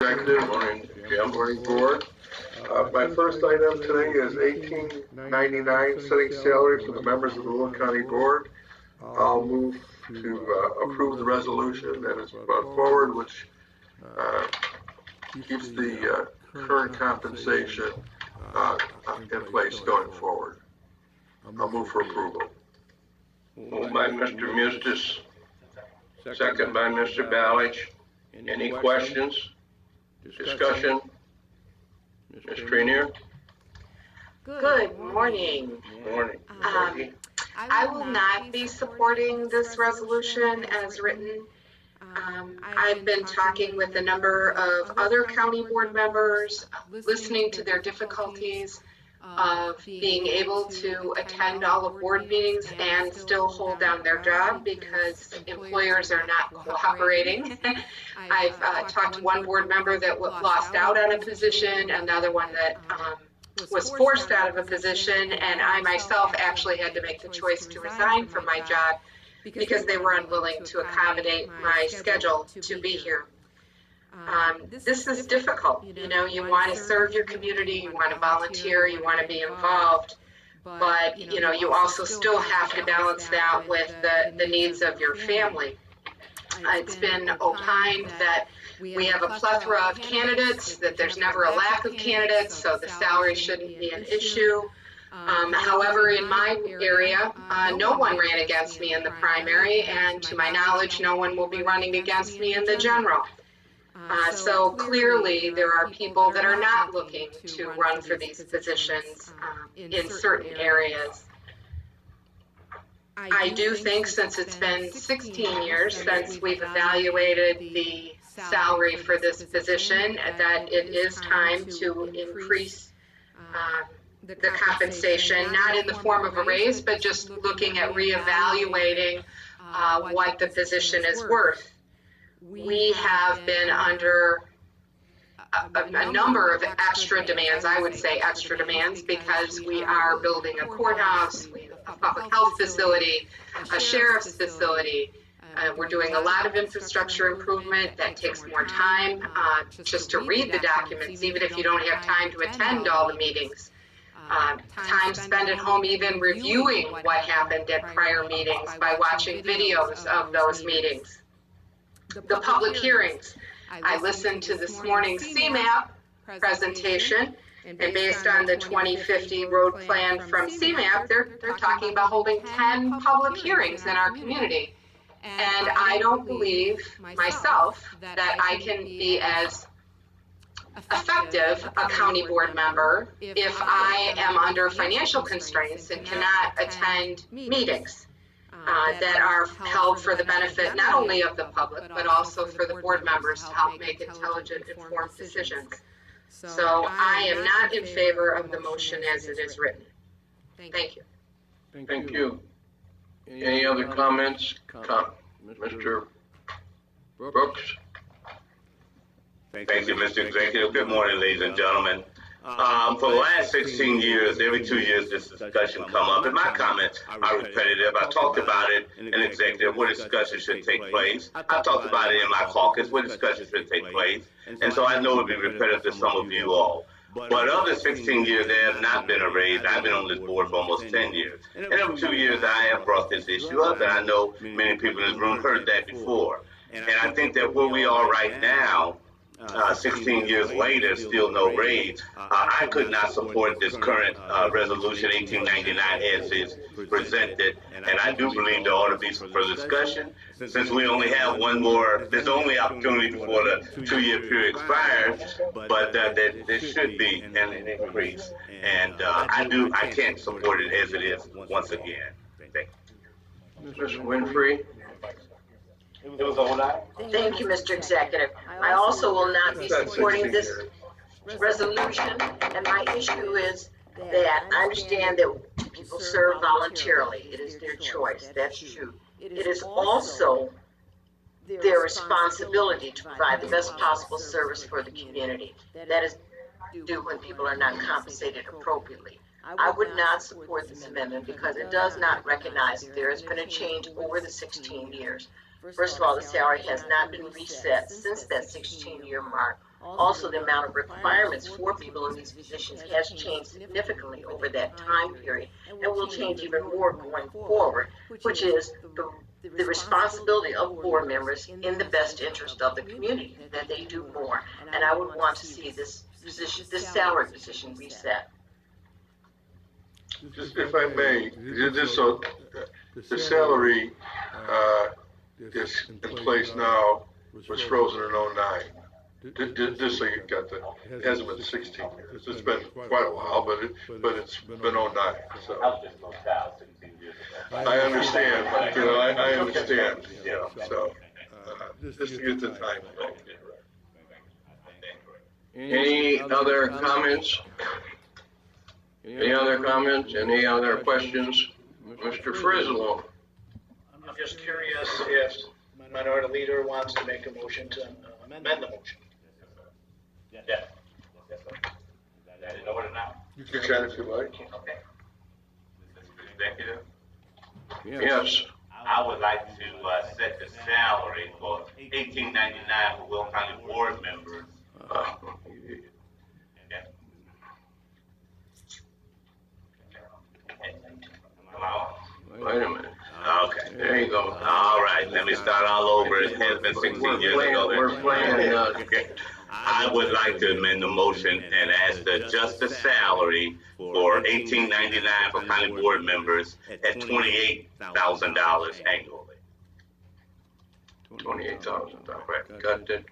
Executive, morning board. My first item today is $18.99 setting salary for the members of the Will County Board. I'll move to approve the resolution that is brought forward, which keeps the current compensation in place going forward. I'll move for approval. Moved by Mr. Mustis, second by Mr. Balich. Any questions? Discussion? Ms. Trenier? Good morning. Morning. I will not be supporting this resolution as written. I've been talking with a number of other county board members, listening to their difficulties of being able to attend all of board meetings and still hold down their job because employers are not cooperating. I've talked to one board member that lost out on a position, another one that was forced out of a position, and I myself actually had to make the choice to resign from my job because they were unwilling to accommodate my schedule to be here. This is difficult. You know, you want to serve your community, you want to volunteer, you want to be involved, but you know, you also still have to balance that with the needs of your family. It's been opined that we have a plethora of candidates, that there's never a lack of candidates, so the salary shouldn't be an issue. However, in my area, no one ran against me in the primary, and to my knowledge, no one will be running against me in the general. So clearly, there are people that are not looking to run for these positions in certain areas. I do think, since it's been 16 years since we've evaluated the salary for this position, that it is time to increase the compensation, not in the form of a raise, but just looking at reevaluating what the position is worth. We have been under a number of extra demands, I would say extra demands, because we are building a courthouse, a public health facility, a sheriff's facility. We're doing a lot of infrastructure improvement that takes more time just to read the documents, even if you don't have time to attend all the meetings. Time spent at home even reviewing what happened at prior meetings by watching videos of those meetings. The public hearings. I listened to this morning's CMAP presentation, and based on the 2050 road plan from CMAP, they're talking about holding 10 public hearings in our community. And I don't believe myself that I can be as effective a county board member if I am under financial constraints and cannot attend meetings that are held for the benefit not only of the public, but also for the board members to help make intelligent, informed decisions. So I am not in favor of the motion as it is written. Thank you. Thank you. Any other comments? Mr. Brooks? Thank you, Mr. Executive. Good morning, ladies and gentlemen. For the last 16 years, every 2 years, this discussion come up, and my comments are repetitive. I talked about it in executive where discussion should take place. I talked about it in my caucus where discussion should take place, and so I know it will be repetitive to some of you all. But of the 16 years, there has not been a raise. I've been on this board for almost 10 years. And every 2 years, I have brought this issue up, and I know many people in this room heard that before. And I think that where we are right now, 16 years later, still no raise. I could not support this current resolution 1899 as is presented, and I do believe there ought to be some further discussion. Since we only have one more, there's only opportunity before the 2-year period expires, but there should be an increase, and I can't support it as it is once again. Thank you. Ms. Winfrey? It was all that. Thank you, Mr. Executive. I also will not be supporting this resolution, and my issue is that I understand that people serve voluntarily. It is their choice. That's true. It is also their responsibility to provide the best possible service for the community. That is due when people are not compensated appropriately. I would not support this amendment because it does not recognize that there has been a change over the 16 years. First of all, the salary has not been reset since that 16-year mark Also, the amount of requirements for people in these positions has changed significantly over that time period and will change even more going forward, which is the responsibility of board members in the best interest of the community, that they do more. And I would want to see this position, this salary position reset. Just if I may, just so, the salary, is in place now, was frozen in '09. Just so you got that, it hasn't been 16 years, it's been quite a while, but it's been '09, so. I understand, you know, I understand, you know, so, just to get the time. Any other comments? Any other comments? Any other questions? Mr. Frislow? I'm just curious if Minority Leader wants to make a motion to amend the motion. Yeah. Yes, sir. That is over now. You can if you like. Okay. Executive, Yes. I would like to set the salary for $18.99 for Will County board members. Wait a minute. Okay. There you go. All right, let me start all over. It has been 16 years ago. We're playing, Okay. I would like to amend the motion and ask to adjust the salary for $18.99 for county board members at $28,000 annually. $28,000. Got it.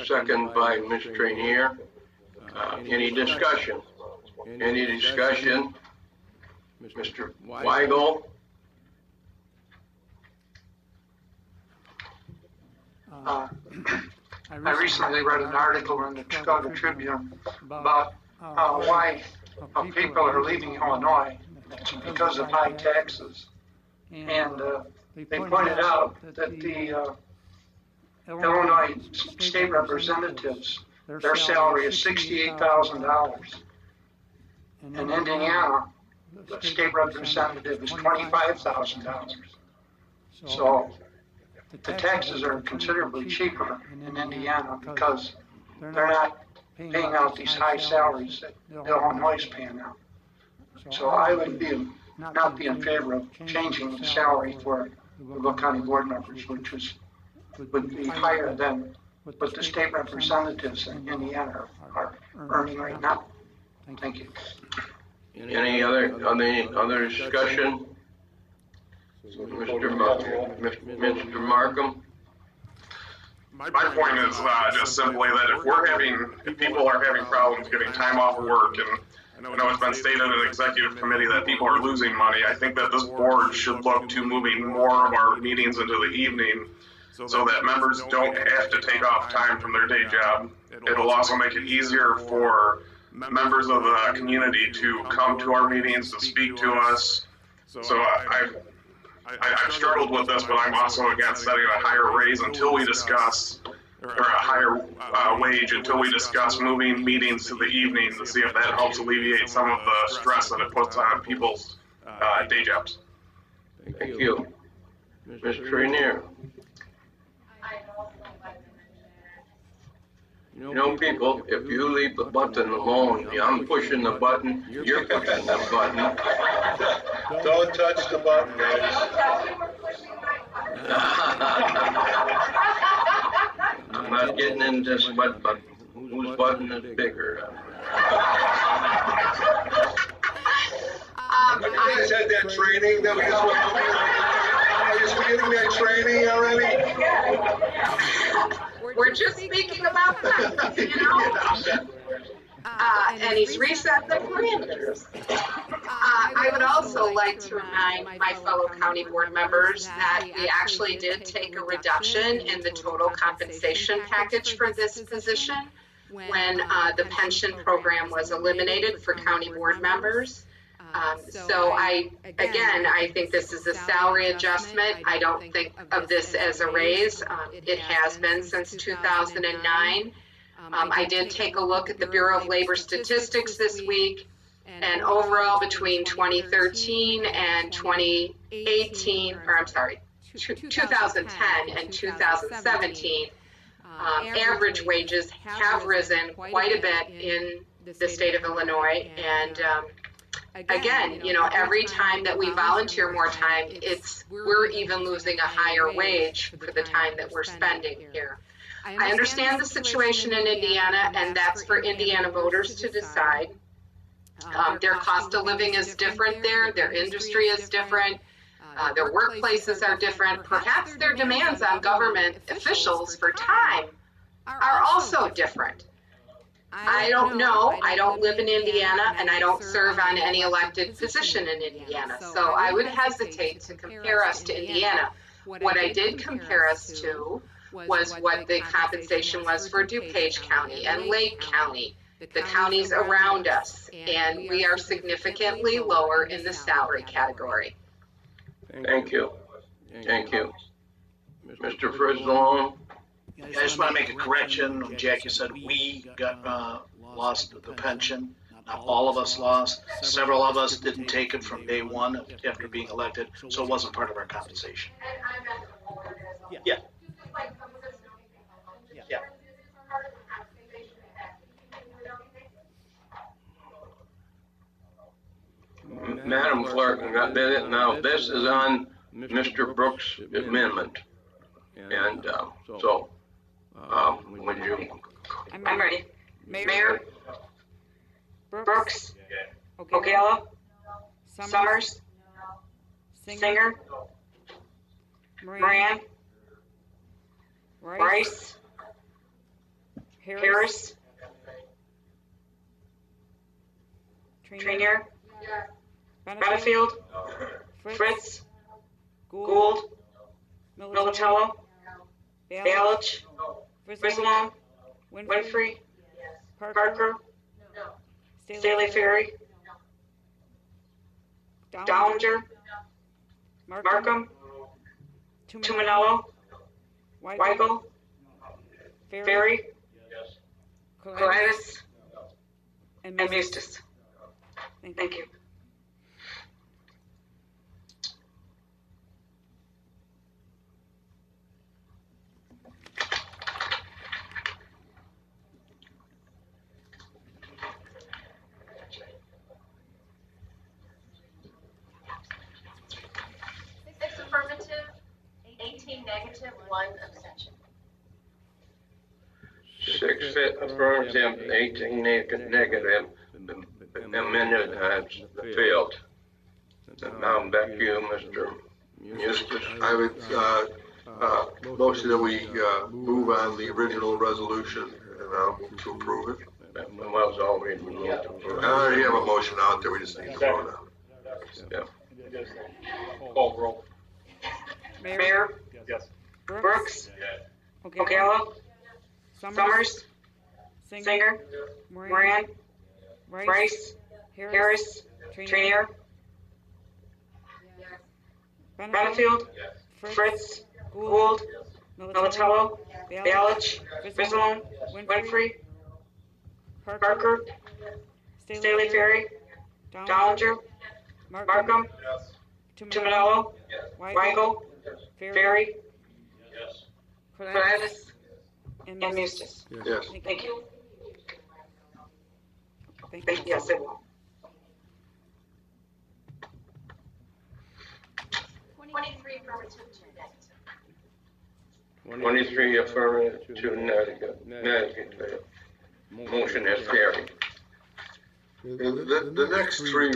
Second by Ms. Trainier. Any discussion? Any discussion? Mr. Weigel? I recently read an article in the Chicago Tribune about why people are leaving Illinois. It's because of high taxes. And they pointed out that the Illinois state representatives, their salary is $68,000. In Indiana, the state representative is $25,000. So the taxes are considerably cheaper in Indiana because they're not paying out these high salaries that Illinois is paying out. So I would not be in favor of changing the salary for the Will County board members, which would be higher than what the state representatives in Indiana are earning right now. Thank you. Any other discussion? Mr. Markham? My point is just simply that if people are having problems getting time off of work, and I know it's been stated in an executive committee that people are losing money, I think that this board should look to moving more of our meetings into the evening so that members don't have to take off time from their day job. It'll also make it easier for members of the community to come to our meetings, to speak to us. So I've struggled with this, but I'm also against setting a higher raise until we discuss, or a higher wage until we discuss moving meetings to the evening to see if that helps alleviate some of the stress that it puts on people's day jobs. Thank you. Ms. Trainier? You know, people, if you leave the button alone, I'm pushing the button, you're pushing the button. Don't touch the button, guys. I'm not getting into this, but whose button is bigger? You guys had that training that we just went through. Are you getting that training already? We're just speaking about that, you know? And he's reset the parameters. I would also like to remind my fellow county board members that we actually did take a reduction in the total compensation package for this position when the pension program was eliminated for county board members. So I think this is a salary adjustment. I don't think of this as a raise. It has been since 2009. I did take a look at the Bureau of Labor Statistics this week, and overall between 2013 and 2018, 2010 and 2017, average wages have risen quite a bit in the state of Illinois. And again, every time that we volunteer more time, we're even losing a higher wage for the time that we're spending here. I understand the situation in Indiana, and that's for Indiana voters to decide. Their cost of living is different there, their industry is different, their workplaces are different. Perhaps their demands on government officials for time are also different. I don't know. I don't live in Indiana, and I don't serve on any elected position in Indiana, so I would hesitate to compare us to Indiana. What I did compare us to was what the compensation was for DuPage County and Lake County, the counties around us, and we are significantly lower in the salary category. Thank you. Thank you. Mr. Frizzlone? I just want to make a correction. Jackie said we lost the pension. Not all of us lost. Several of us didn't take it from day one after being elected, so it wasn't part of our compensation. Yeah. Yeah. Madam Clerk, now this is on Mr. Brooks' amendment. And would you? I'm ready. Mayor Brooks, Ogella, Summers, Singer, Moran, Rice, Harris, Trainier, Benefield, Fritz, Gould, Militello, Balich, Frizzlone, Winfrey, Parker, Staley Ferry, Dollinger, Markham, Tuminello, Weigel, Ferry, Kalidas, and Mustis. Thank you. Affirmative, 18 negative, 1 abstention. 6 affirmative, 18 negative. The amendment has failed. Now back to you, Mr. Eustace. I would motion that we move on the original resolution and move to approve it. That was already moved. I already have a motion out there, we just need to vote on it. Yeah. Call roll. Mayor Yes. Brooks, Ogella, Summers, Singer, Moran, Rice, Harris, Trainier, Benefield, Fritz, Gould, Militello, Balich, Frizzlone, Winfrey, Parker, Staley Ferry, Dollinger, Markham, Tuminello, Weigel, Ferry, Kalidas, and Mustis. Yes. Thank you. Yes, it will. 23 affirmative, 2 negative. 23 affirmative, 2 negative. Motion is carried. The next three